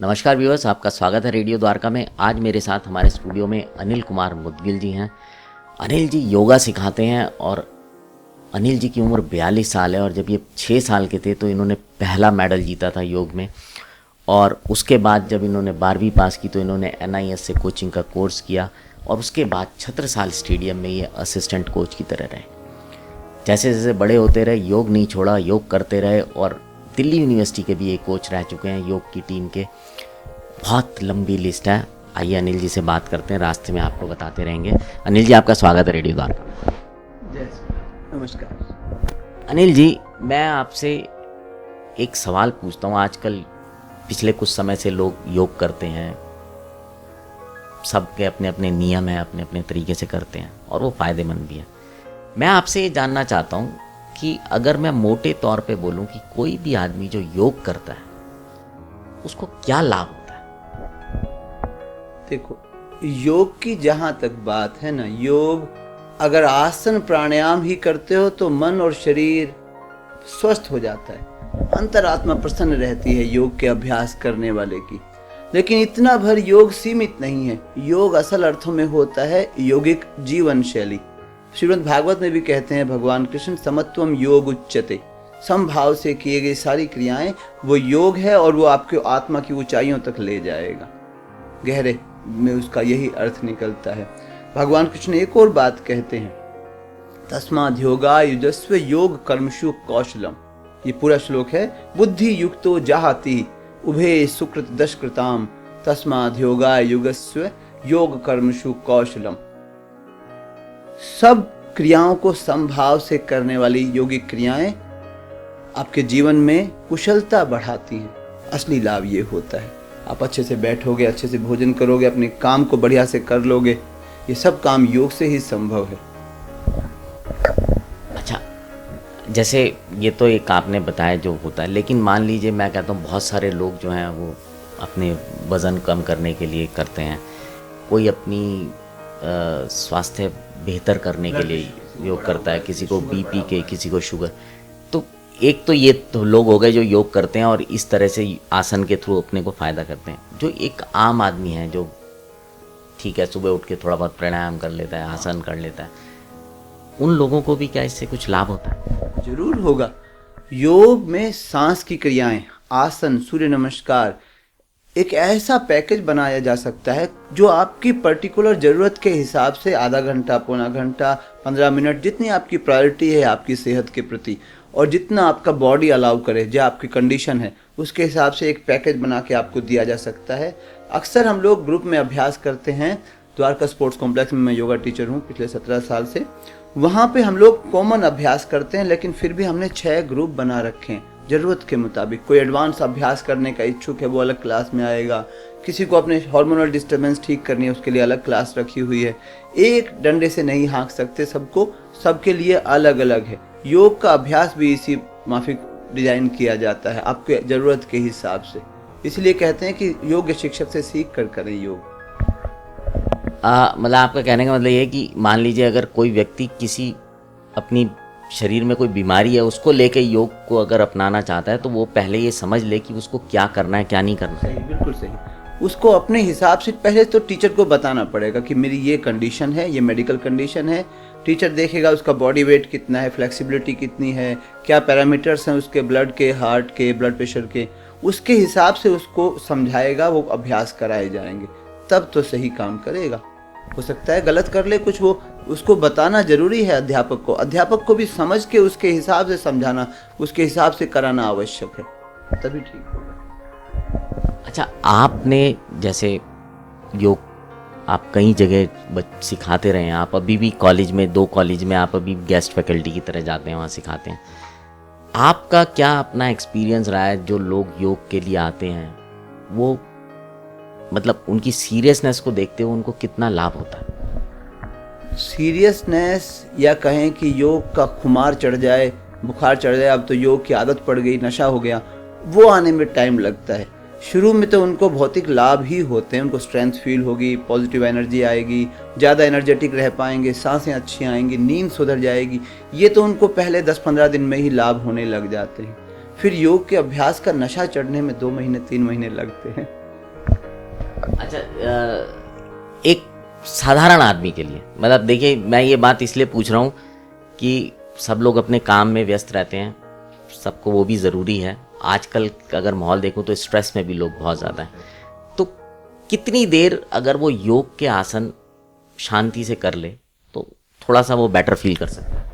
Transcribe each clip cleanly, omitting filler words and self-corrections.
नमस्कार व्यूअर्स, आपका स्वागत है रेडियो द्वारका में। आज मेरे साथ हमारे स्टूडियो में अनिल कुमार मुदगिल जी हैं। अनिल जी योगा सिखाते हैं और अनिल जी की उम्र 42 साल है और जब ये 6 साल के थे तो इन्होंने पहला मेडल जीता था योग में। और उसके बाद जब इन्होंने 12वीं पास की तो इन्होंने NIS से कोचिंग का कोर्स किया और उसके बाद छत्रसाल स्टेडियम में ये असिस्टेंट कोच की तरह रहे। जैसे जैसे बड़े होते रहे योग नहीं छोड़ा, योग करते रहे और दिल्ली यूनिवर्सिटी के भी एक कोच रह चुके हैं योग की टीम के। बहुत लंबी लिस्ट है। आइए अनिल जी से बात करते हैं, रास्ते में आपको बताते रहेंगे। अनिल जी, आपका स्वागत है रेडियो द्वारका। नमस्कार। अनिल जी, मैं आपसे एक सवाल पूछता हूँ। आजकल पिछले कुछ समय से लोग योग करते हैं, सबके अपने अपने नियम हैं, अपने अपने तरीके से करते हैं और वो फ़ायदेमंद भी है। मैं आपसे ये जानना चाहता हूँ कि अगर मैं मोटे तौर पे बोलूं कि कोई भी आदमी जो योग करता है उसको क्या लाभ होता है? देखो, योग की जहाँ तक बात है ना, योग अगर आसन प्राणायाम ही करते हो तो मन और शरीर स्वस्थ हो जाता है, अंतरात्मा प्रसन्न रहती है योग के अभ्यास करने वाले की। लेकिन इतना भर योग सीमित नहीं है। योग असल अर्थों में होता है योगिक जीवन शैली। श्रीमद् भागवत में भी कहते हैं भगवान कृष्ण, समत्वम योग उच्यते, समभाव से किए गए सारी क्रियाएं वो योग है और वो आपके आत्मा की ऊंचाइयों तक ले जाएगा। गहरे में उसका यही अर्थ निकलता है। भगवान कृष्ण एक और बात कहते हैं, तस्माद् योगा युजस्व योग कर्मशु कौशलम। ये पूरा श्लोक है, बुद्धि युक्तो जहाति उभे सुकृत दशकृताम तस्माद् योगा युगस्व योग कर्मशु कौशलम। सब क्रियाओं को समभाव से करने वाली योगिक क्रियाएं आपके जीवन में कुशलता बढ़ाती हैं। असली लाभ ये होता है, आप अच्छे से बैठोगे, अच्छे से भोजन करोगे, अपने काम को बढ़िया से कर लोगे। ये सब काम योग से ही संभव है। अच्छा, जैसे ये तो एक आपने बताया जो होता है, लेकिन मान लीजिए मैं कहता हूँ बहुत सारे लोग जो हैं वो अपने वज़न कम करने के लिए करते हैं, कोई अपनी स्वास्थ्य बेहतर करने के लिए योग करता है, किसी को BP के, किसी को शुगर। तो एक तो ये तो लोग हो गए जो योग करते हैं और इस तरह से आसन के थ्रू अपने को फ़ायदा करते हैं। जो एक आम आदमी है जो ठीक है सुबह उठ के थोड़ा बहुत प्राणायाम कर लेता है, आसन कर लेता है, उन लोगों को भी क्या इससे कुछ लाभ होता है? जरूर होगा। योग में सांस की क्रियाएं, आसन, सूर्य नमस्कार, एक ऐसा पैकेज बनाया जा सकता है जो आपकी पर्टिकुलर ज़रूरत के हिसाब से आधा घंटा, पौना घंटा, 15 मिनट, जितनी आपकी प्रायोरिटी है आपकी सेहत के प्रति और जितना आपका बॉडी अलाउ करे, जो आपकी कंडीशन है उसके हिसाब से एक पैकेज बना के आपको दिया जा सकता है। अक्सर हम लोग ग्रुप में अभ्यास करते हैं। द्वारका स्पोर्ट्स कॉम्प्लेक्स में मैं योगा टीचर हूँ पिछले 17 साल से। वहाँ पे हम लोग कॉमन अभ्यास करते हैं, लेकिन फिर भी हमने 6 ग्रुप बना रखे हैं ज़रूरत के मुताबिक। कोई एडवांस अभ्यास करने का इच्छुक है वो अलग क्लास में आएगा, किसी को अपने हार्मोनल डिस्टर्बेंस ठीक करनी है उसके लिए अलग क्लास रखी हुई है। एक डंडे से नहीं हाँक सकते सबको, सबके लिए अलग अलग है। योग का अभ्यास भी इसी माफिक डिजाइन किया जाता है आपके ज़रूरत के हिसाब से। इसलिए कहते हैं कि योग्य शिक्षक से सीख कर करें योग। मतलब आपका कहने का मतलब ये है कि मान लीजिए अगर कोई व्यक्ति किसी अपनी शरीर में कोई बीमारी है उसको लेके योग को अगर अपनाना चाहता है तो वो पहले ये समझ ले कि उसको क्या करना है क्या नहीं करना है। सही, बिल्कुल सही। उसको अपने हिसाब से पहले तो टीचर को बताना पड़ेगा कि मेरी ये कंडीशन है, ये मेडिकल कंडीशन है। टीचर देखेगा उसका बॉडी वेट कितना है, फ्लेक्सिबिलिटी कितनी है, क्या पैरामीटर्स हैं उसके ब्लड के, हार्ट के, ब्लड प्रेशर के, उसके हिसाब से उसको समझाएगा, वो अभ्यास कराए जाएंगे, तब तो सही काम करेगा। हो सकता है गलत कर ले कुछ, वो उसको बताना जरूरी है अध्यापक को भी समझ के उसके हिसाब से समझाना, उसके हिसाब से कराना आवश्यक है, तभी ठीक होगा। अच्छा, आपने जैसे योग आप कई जगह सिखाते रहे हैं, आप अभी भी कॉलेज में 2 कॉलेज में आप अभी गेस्ट फैकल्टी की तरह जाते हैं, वहाँ सिखाते हैं। आपका क्या अपना एक्सपीरियंस रहा है? जो लोग योग के लिए आते हैं वो मतलब उनकी सीरियसनेस को देखते हुए उनको कितना लाभ होता है? सीरियसनेस या कहें कि योग का खुमार चढ़ जाए, बुखार चढ़ जाए, अब तो योग की आदत पड़ गई, नशा हो गया, वो आने में टाइम लगता है। शुरू में तो उनको भौतिक लाभ ही होते हैं, उनको स्ट्रेंथ फील होगी, पॉजिटिव एनर्जी आएगी, ज़्यादा एनर्जेटिक रह पाएंगे, सांसें अच्छी आएंगी, नींद सुधर जाएगी। ये तो उनको पहले 10-15 दिन में ही लाभ होने लग जाते हैं। फिर योग के अभ्यास का नशा चढ़ने में 2 महीने 3 महीने लगते हैं। अच्छा, एक साधारण आदमी के लिए, मतलब देखिए, मैं ये बात इसलिए पूछ रहा हूँ कि सब लोग अपने काम में व्यस्त रहते हैं, सबको वो भी ज़रूरी है। आजकल अगर माहौल देखूँ तो स्ट्रेस में भी लोग बहुत ज़्यादा हैं, तो कितनी देर अगर वो योग के आसन शांति से कर ले तो थोड़ा सा वो बेटर फील कर सकता है?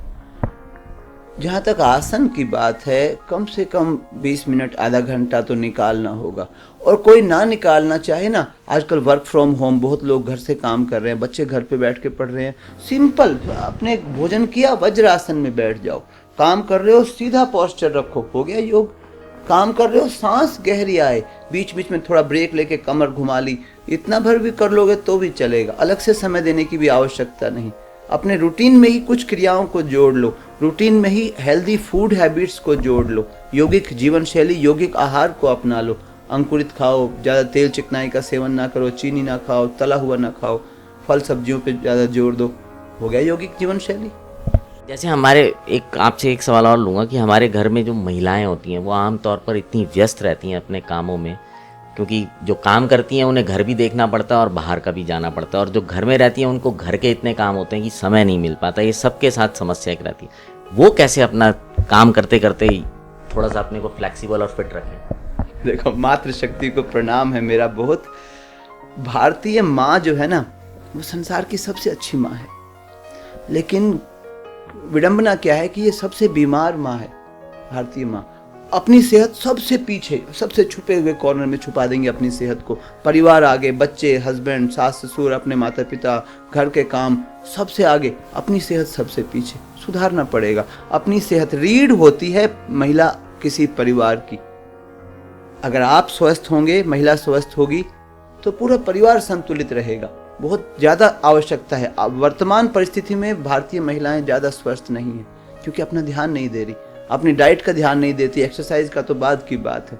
जहाँ तक आसन की बात है, कम से कम 20 मिनट, आधा घंटा तो निकालना होगा। और कोई ना निकालना चाहे ना, आजकल वर्क फ्रॉम होम, बहुत लोग घर से काम कर रहे हैं, बच्चे घर पे बैठ के पढ़ रहे हैं। सिंपल, अपने भोजन किया, वज्रासन में बैठ जाओ। काम कर रहे हो, सीधा पोस्चर रखो, हो गया योग। काम कर रहे हो, सांस गहरी आए, बीच बीच में थोड़ा ब्रेक लेके कमर घुमा ली, इतना भर भी कर लोगे तो भी चलेगा। अलग से समय देने की भी आवश्यकता नहीं। अपने रूटीन में ही कुछ क्रियाओं को जोड़ लो, रूटीन में ही हेल्दी फूड हैबिट्स को जोड़ लो, यौगिक जीवन शैली, यौगिक आहार को अपना लो। अंकुरित खाओ, ज़्यादा तेल चिकनाई का सेवन ना करो, चीनी ना खाओ, तला हुआ ना खाओ, फल सब्जियों पे ज़्यादा जोर दो, हो गया यौगिक जीवन शैली। जैसे हमारे, एक आपसे एक सवाल और लूँगा कि हमारे घर में जो महिलाएं होती हैं वो आमतौर पर इतनी व्यस्त रहती हैं अपने कामों में, क्योंकि जो काम करती हैं उन्हें घर भी देखना पड़ता है और बाहर का भी जाना पड़ता है, और जो घर में रहती हैं उनको घर के इतने काम होते हैं कि समय नहीं मिल पाता। ये सबके साथ समस्या एक रहती है। वो कैसे अपना काम करते करते ही थोड़ा सा अपने को फ्लेक्सिबल और फिट रखें? देखो, मातृशक्ति को प्रणाम है मेरा बहुत। भारतीय माँ जो है ना, वो संसार की सबसे अच्छी माँ है, लेकिन विडंबना क्या है कि ये सबसे बीमार माँ है। भारतीय माँ अपनी सेहत सबसे पीछे, सबसे छुपे हुए कॉर्नर में छुपा देंगे अपनी सेहत को। परिवार आगे, बच्चे, हस्बैंड, सास ससुर, अपने माता पिता, घर के काम, सबसे आगे, अपनी सेहत सबसे पीछे। सुधारना पड़ेगा अपनी सेहत। रीढ़ होती है महिला किसी परिवार की। अगर आप स्वस्थ होंगे, महिला स्वस्थ होगी, तो पूरा परिवार संतुलित रहेगा। बहुत ज़्यादा आवश्यकता है। अब वर्तमान परिस्थिति में भारतीय महिलाएं ज़्यादा स्वस्थ नहीं है, क्योंकि अपना ध्यान नहीं दे रही, अपनी डाइट का ध्यान नहीं देती, एक्सरसाइज का तो बाद की बात है।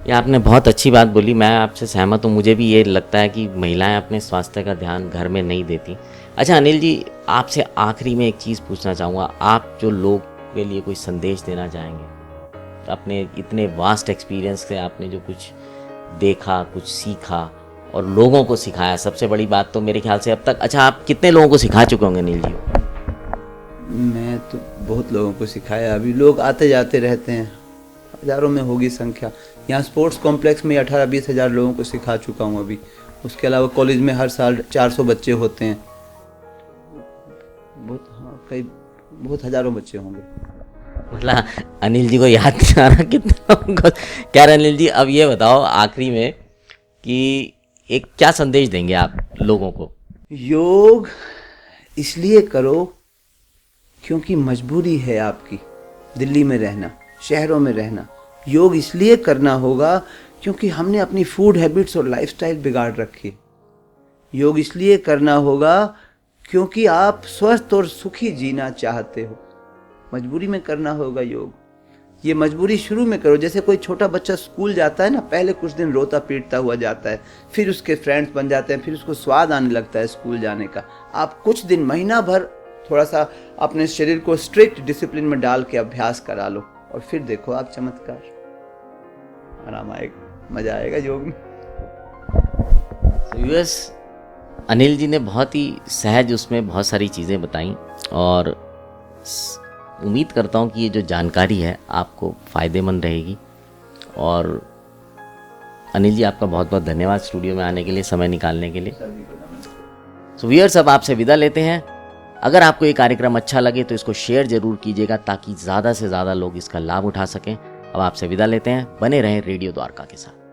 ये आपने बहुत अच्छी बात बोली, मैं आपसे सहमत हूँ। मुझे भी ये लगता है कि महिलाएं अपने स्वास्थ्य का ध्यान घर में नहीं देती। अच्छा अनिल जी, आपसे आखिरी में एक चीज़ पूछना चाहूँगा। आप जो लोग के लिए कोई संदेश देना चाहेंगे, अपने इतने वास्ट एक्सपीरियंस से आपने जो कुछ देखा, कुछ सीखा और लोगों को सिखाया, सबसे बड़ी बात तो मेरे ख्याल से अब तक, अच्छा आप कितने लोगों को सिखा चुके होंगे अनिल जी? मैं तो बहुत लोगों को सिखाया। अभी लोग आते जाते रहते हैं, हज़ारों में होगी संख्या। यहाँ स्पोर्ट्स कॉम्प्लेक्स में 18-20 हज़ार लोगों को सिखा चुका हूँ अभी। उसके अलावा कॉलेज में हर साल 400 बच्चे होते हैं। बहुत हज़ारों बच्चे होंगे। मतलब अनिल जी को याद नहीं आ रहा कितना लोगों। खैर अनिल जी, अब ये बताओ आखिरी में कि एक क्या संदेश देंगे आप लोगों को? योग इसलिए करो क्योंकि मजबूरी है आपकी दिल्ली में रहना, शहरों में रहना। योग इसलिए करना होगा क्योंकि हमने अपनी फूड हैबिट्स और लाइफस्टाइल बिगाड़ रखी है। योग इसलिए करना होगा क्योंकि आप स्वस्थ और सुखी जीना चाहते हो। मजबूरी में करना होगा योग। ये मजबूरी शुरू में करो। जैसे कोई छोटा बच्चा स्कूल जाता है ना, पहले कुछ दिन रोता पीटता हुआ जाता है, फिर उसके फ्रेंड्स बन जाते हैं, फिर उसको स्वाद आने लगता है स्कूल जाने का। आप कुछ दिन, महीना भर थोड़ा सा अपने शरीर को स्ट्रिक्ट डिसिप्लिन में डाल के अभ्यास करा लो, और फिर देखो आप चमत्कार, आराम आएगा, मजा आएगा योग में। व्यूअर्स, अनिल जी ने बहुत ही सहज उसमें बहुत सारी चीज़ें बताई, और उम्मीद करता हूँ कि ये जो जानकारी है आपको फ़ायदेमंद रहेगी। और अनिल जी, आपका बहुत बहुत धन्यवाद स्टूडियो में आने के लिए, समय निकालने के लिए। तो व्यूअर्स, अब आपसे विदा लेते हैं। अगर आपको ये कार्यक्रम अच्छा लगे तो इसको शेयर ज़रूर कीजिएगा, ताकि ज़्यादा से ज़्यादा लोग इसका लाभ उठा सकें। अब आपसे विदा लेते हैं, बने रहें रेडियो द्वारका के साथ।